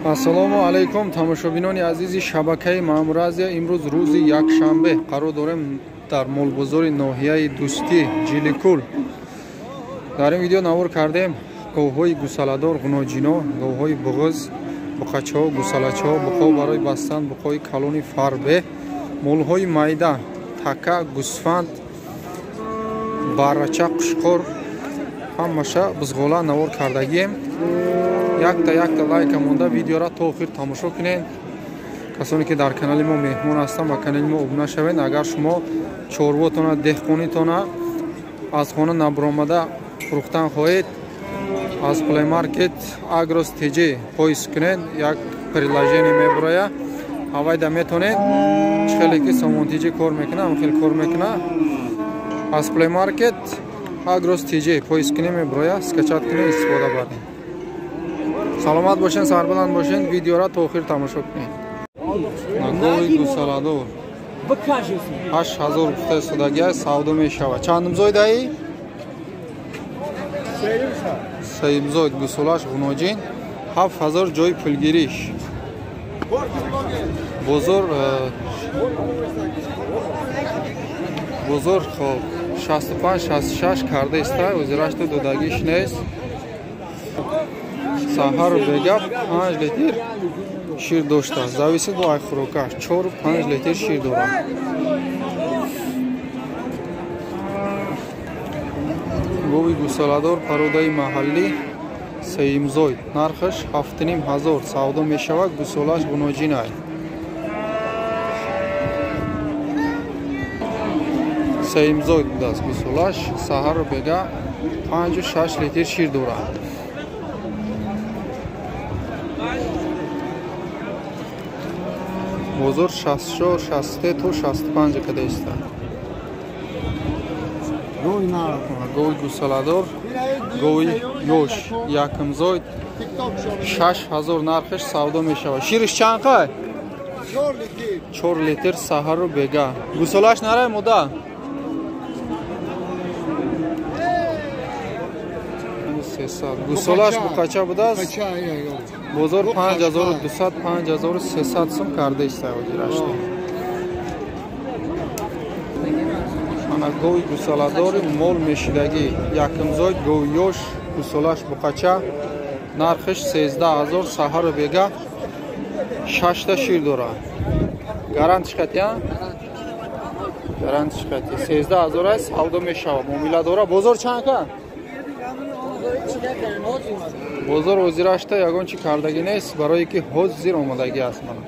Ассалому алайкум тамошобинони азизи шабакаи Маъмуразия. Имрӯз рӯзи якшанбе қарор дорем дар молбозори ноҳияи Дӯстӣ Ҷиликӯл. Дар ин видео навор кардем говҳои гусаладор, ғуноҷино, говҳои буғз, буқачаҳо, гусалачаҳо, буқо барои бастан, буқои калони фарбе, молҳои майда, така, гусфанд, барача, қушқор, ҳамаша бузғола навор кардагием. Якта лайка монда видеора то охир тамошо кунед. Касоне ки дар канали мо меҳмон ҳастанд ба канали мо обуна шавед. Агар шумо чорвотона, деҳқонитона аз хона набаромада фурӯхтан хоҳед, аз Play Market Agros TG поиск кунед, як приложение мебароя, авайда метонед чхеле ки Somon TG кор мекуна, амхел кор мекуна. Аз Play Market Agros TG поиск кунед мебароя, скачат кунед, истифода баред. Саломат бошен, сарбаланд бошен, видеора то охир тамошо кунед. Нагови гусаладор 8000 гуфта истодагия савдо мешава. Чандум зойдаи? Сеюм зойд гусолаш ғуноҷин 7000 ҷои пулгириш. бозор хоб 65-66 карда иста, ӯзирашто додагиш нест. Саҳару бега 5 литр шир дошта. Зависит бо ай хӯрокаш 4-5 литр шир дорад. Гови гусаладор пародаи маҳаллӣ сеимзой. Нархаш 7500 савдо мешавад. Гусолаш ғуноҷинай. Сеимзой будааст гусолаш. Саҳару бега 5-6 литр шир дорад. бозор 64-63 то 65 када иста. Гови гусаладор, гови ёш якмзой 6000 нархаш савдо мешавад. Шириш чанд қай? 4 литр саҳару бега. Гусолаш нарай мода? Гусолаш буқача будааст. бозор 5200-5300 сум карда иста ҳозирашта. ана гови гусаладори мол мешидагӣ якмзой гови ёш гусолаш буқача нархаш 13000 саҳару бега 6 та шир дорад. Гарант шикатия? Гарант шикати 13000 аст, савдо мешавад. Муомила дора. Бозор чанд ка? бозор ҳозирашта ягон чи кардагӣ нест, барое ки ҳозир омадагӣ аст. ман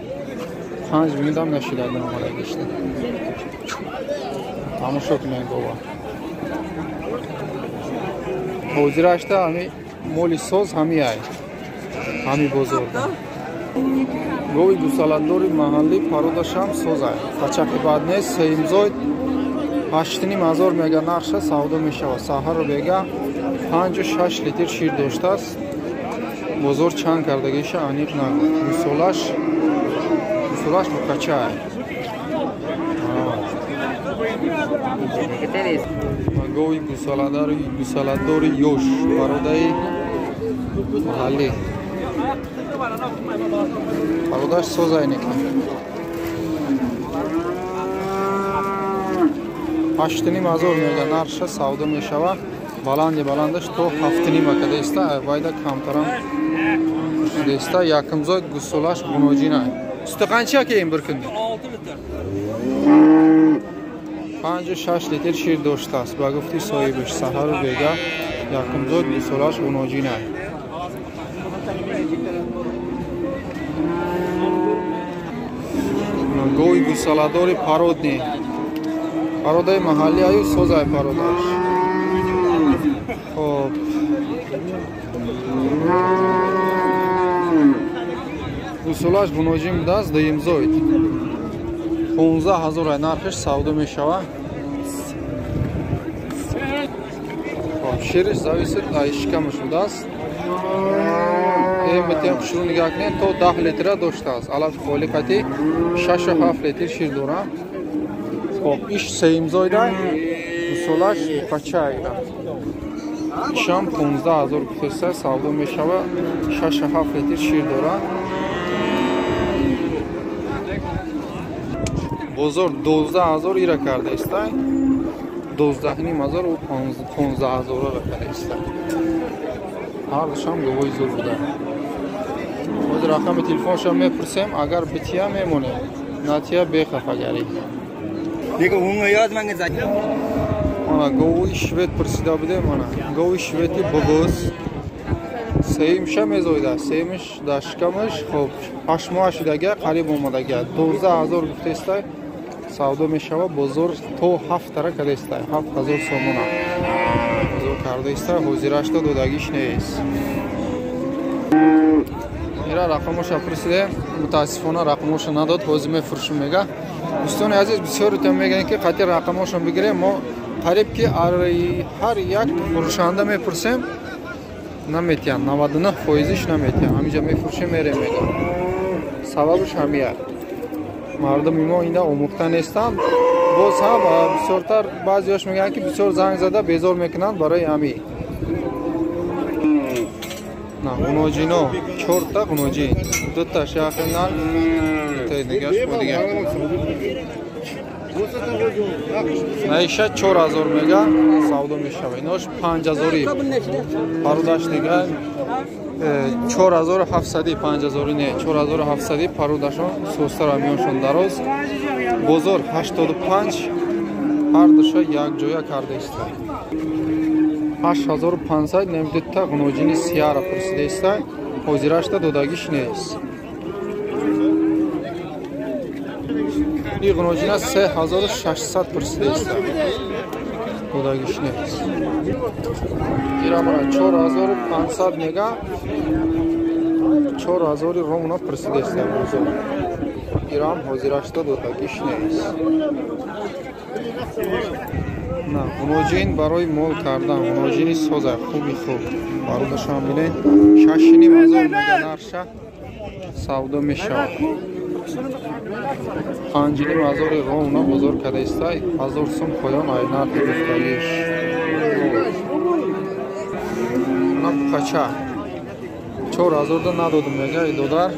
5 минутам нашидадам омадагишта. тамошо кунед гова. ҳозирашта ҳами моли соз ҳами ай. ҳами бозорда. гови гусаладори маҳаллӣ пародашам соз ай. қачақи бад нест. сеимзой 8500 мега нарша савдо мешавад. саҳару бега 5-6 литр шир доштааст. бозор чанд кардагиша аниқ нагӯ. гусолаш буқача ай. гови гусаладори ёш пародаи маҳаллӣ. пародаш соз ай неки. 8500 мега нарша савдо мешавад. баландаш то 7.5 када иста. вайда камтарам деста. якмзой гусолаш ғуноҷина. сути қанча кеин бір күнде? 5-6 литр шир доштааст. ба гуфти соҳибаш саҳару бега якмзой гусолаш ғуноҷина. гови гусаладори пародни. пародаи маҳаллӣ аю созай пародаш. хоб гусолаш ғуноҷин будааст. дуюмзойд 15000 ай нархаш савдо мешавад. шириш зависит ай шикамаш будааст. метем шурӯъ нигоҳ кунед то 10 литра доштааст. алаф холикати 6-7 литр шир дорад. хоб иш сеимзойдай гусолаш буқача айда. ишам 15000 гуфта савдо мешавад. 6-7 литр шир дорад. بزرگ 12,000 ایرا کرده است. 12,500 و 15,000 را کرده است. هر شام گوی زور بوده. خود رقم تلفنش هم میپرسیم اگر بتیا میمونه ناتیا بخفگری. دیگه اون یاد منگ زد. مانا گوی شوید پرسیده بوده مانا. گوی شویدی بگوز. سیمش میزویده. سیمش داشکمش خوب. 8 ماه شدگه قریب اومدگه. 12,000 گفته است. سودا میشوه بزرگ تو 7 تره کده است. 7,000 سومونه. بزرگ کرده است. حضورش تو دودگیش نیست. ایرا رقمش پرسیده متاسفانه رقمش نداد حوزی میفروشم میگه. دوستان عزیز بسیارتون میگن که قطعی رقمش رو بگیریم. ما قریب که هر یک فروشنده میپرسیم نمیتیم 99% نمیتیم همینجا میفروشیم میریم میگه. سببش همیه مردم ما اینا آموخته نیستن. باز هم بسیارتر بعضیاش میگن که بسیار زنگ زده بیزار میکنن برای همی. نه غنوجینو 4 تا غنوجین 2 تا شاخنال تا نگاش دیگه نایشه 4,000 میگه سودا میشه ایناش 5,000 پاروداش دیگه 4,700 5,000 نه 4,700 پاروداشون سوستر همیشون دراز بزرگ 85 هر دوشا یک جویا کرده است. 8,500 نمیدید تا غنوجینی سیاه را پرسیده است. حضورش تا دودگیش نیست. این غنوجینه 3,600 پرسیده است. دودگیش نیست. ایرا برای 4,500 میگه 4,000 رومونا پرسیده است. ایرا هم حضورش تا دودگیش نیست. نه غنوجین برای مول کردن غنوجینی سوزه خوبی خوب بارودش هم بینید 6,500 میگه نرشه سودا میشه. 5,500 رونا بزرگ کده است. 1,000 سوم پایان آینات گفتگیش. نه پچه 4,000 دا ندادم میگه ای دودار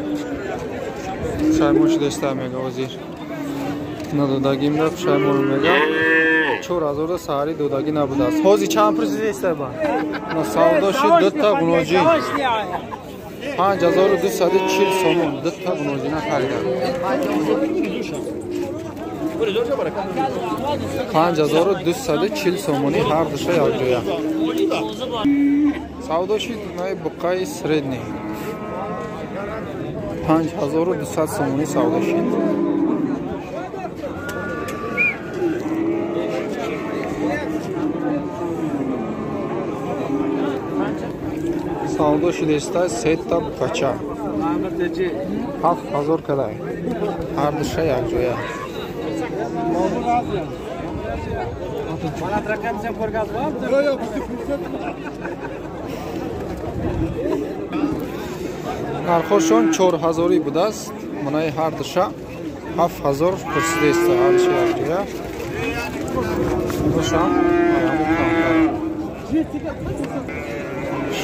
پشایمون شده است میگه وزیر ندادگیم دا پشایمون میگه 4,000 دا ساری دودگی نبوده است. حوزی چند پرسیده است با نه سودا شد 2 تا غنوجین 5,240 سومون 2 تا غنوجین خریدم. 5,240 سومونی هر دوشه یک جویا سودا شد. نه بقای سردنی 5,200 سومونی سودا شد. سودا شده است 3 تا بچه 7,000 کده هر دوشه یک جویا. نرخشون 4,000 بوده است. منای هر دوشه 7,000 پرسیده است. هر دوشه یک جویا دوشه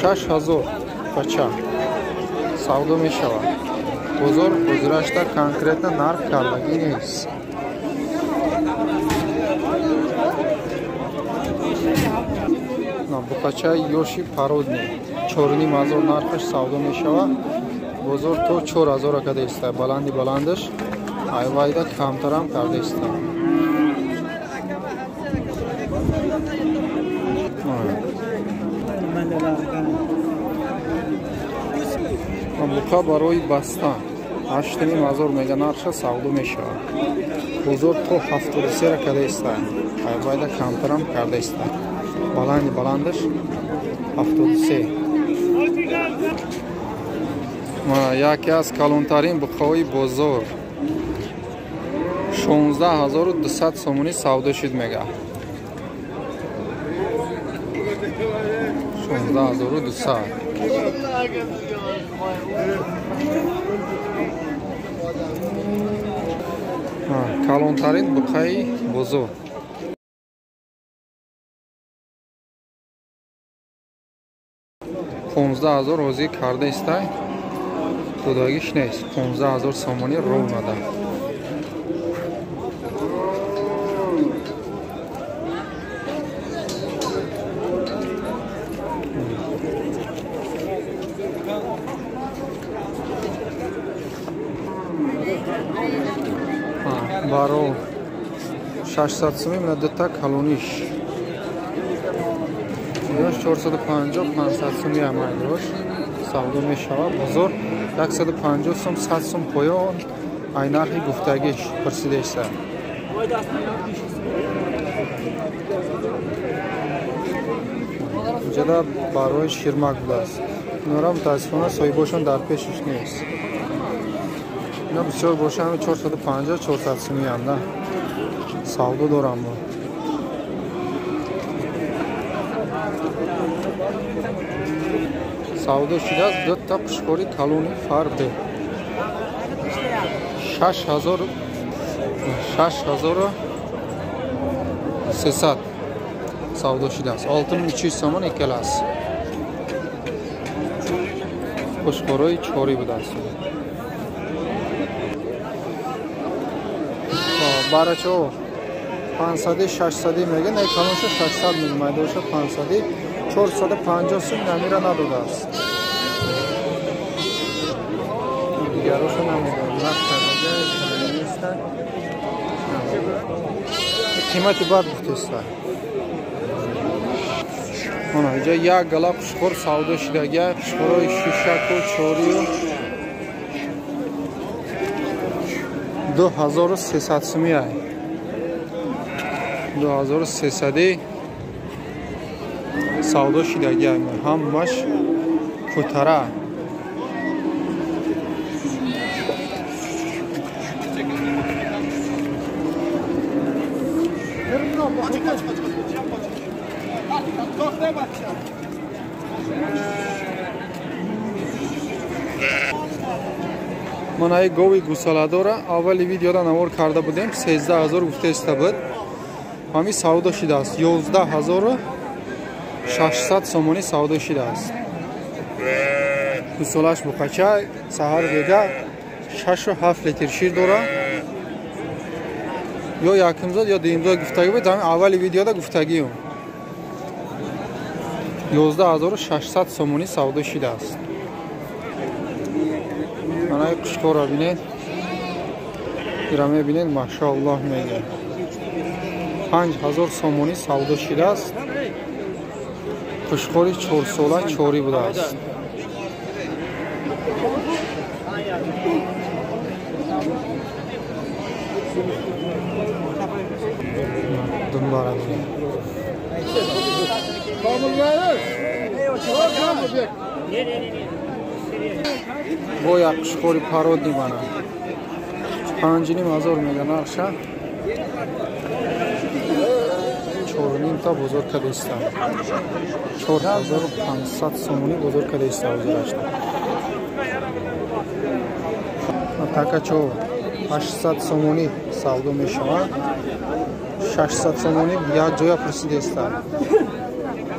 6,000 بچه سودا می شود. بزرگ حضورش تا کنکریت نرخ کردگی نیست. بچه یوشی پارود نی 4,500 نرخش سودا می شود. بزرگ تو 4,000 کده است. بلندی بلندش ایوایده کمتر هم کرده است. بقا برای بستن 8,500 میگه نرخ سودا می شود. بزرگ تو 73 را کده است. ایوایده کمتر هم کرده است. بلندی بلندش 73. یکی از کلانترین بقای بزرگ 16,200 سومونی سودا شد میگه. 16,200 کلانترین بقای بزرگ 15,000 روزی کرده است. дудагиш нест 15000 сомонӣ ровнада. баро 600 сомӣ мена дута калониш ёш 450-500 сомӣ амайдош савдо мешавад. бозор 150 сом 100 сом поён ай нархи гуфтагиш пурсидеса. инҷода барои ширмак будааст. инора мутаассифона соҳибошон дар пешиш нест. ина бисёр бошанд 450-400 сомӣ анда савдо дорам. савдо шудааст дута қушхори калони фарбе 6300 савдо шудааст. 6300 сомон ikkаласт. қушхорои чори будааст. барачо 500-600 меган, ай калонша 600 меган, майдоша 500-450 сом намира надодааст. дигароша намудам нахтадаga неста. қимати бад гуфтеста. Ona inja yak gala qushxo'r savdo shidagi qushxo'roy shishaku choriyo 2300 so'm ay 2300 savdo shidagi hammash ko'tara. Mana ay govi gusaladora avvali videoda navor karda budem 13000 guftesta bud. Hami savdo shidaaст 12600 somoni savdo shidaaст. Gusalash buqacha sahar vega 6-7 litr shir dora. Yo yakimzod yo deyimzod guftagi bud. Hami avvali videoda guftagiyum 12600 somoni savdo shidaaст. Mana qushxo'ra bined. Irame bined mashalloh mega. 5000 somoni savdo shidaaст. Qushxo'ri 4 sola chori budaaст. Dumbara bined. Boya qushxo'ri parodi mana 5000 mega narxa 4 ta bozorka desta 4500 somoni bozorka desta hozirashda. Takacho 800 somoni savdo meshavad 600 somoni yak joya pursidesta.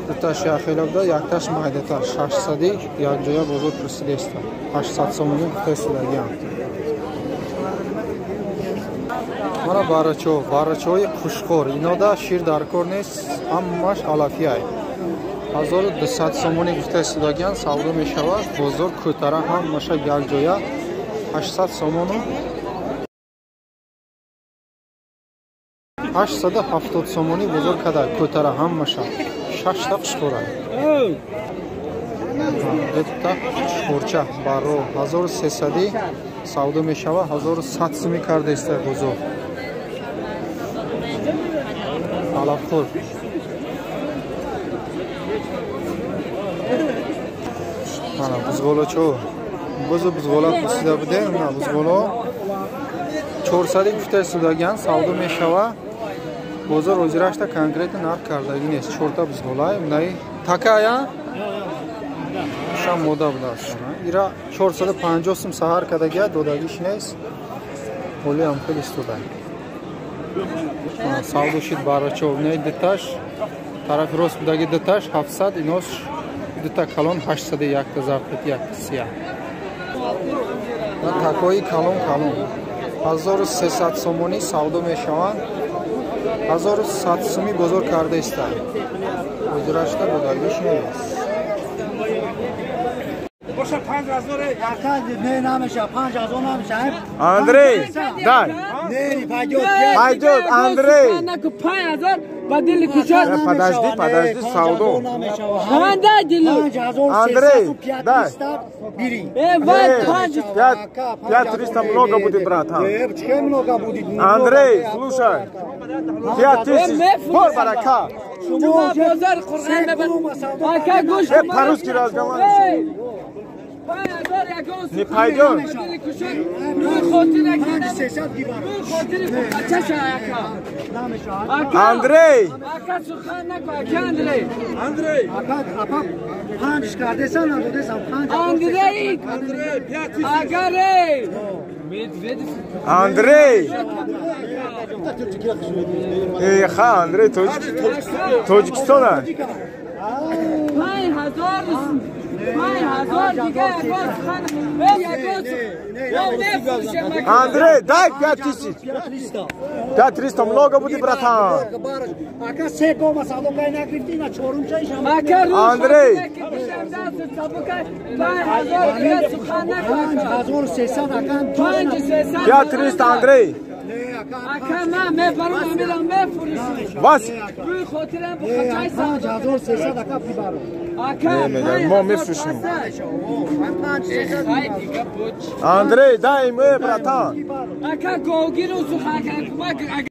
Duta shaxelabda yaktаш maydata 600 yak joya bozor pursidesta. 800 somoni pursidagan. Mana barachoi qushxo'r. Inoda shir dar kor neст, hammash alafiyay. 1200 somoni pursidagan savdo meshavad. Bozor ko'tara hammasha yak joya 800 somoni 870 somoni bozor kada ko'tara hammasha 6 ta qushxo'ra. Bitta qushxo'rcha baro 1300 savdo meshava 1100 so'm kardesta bozor. Alafxo'r. Mana buzg'olocho. Buzg'ola pulsida bude, mana buzg'olo 400 gufta sudagan savdo meshava. Bozor o'zirashda konkretni narx kardagi neст. 4 ta buzg'olay, bunday takaya sham moda budaaст. Ира 450 сом сахар кадаga dodagi neст. Боли ham xeli istoday. Savdo shid barachov ne detash. Taraf rost budagi detash 700 inos deta kalon 801 ta zarfet yak siya. такои калон 1300 сомонӣ савдо мешаванд. 1100 сомӣ бозор кардаистанд. иҷрашда будагиш нест. Андрей, дай. Пойдет, Андрей. Подожди, сауду. Андрей, дай. 5300 много будет, брат. Андрей, слушай. 5000. Бор барака. По-русски разговаривай. Не пойдет. Андрей. Андрей. Андрей, Тоджикистон. Андрей, дай 5000. 5300 много будет, братан. Андрей. 5300, Андрей. Вас. ما میفروشیم. Андрей, дай мы, братан.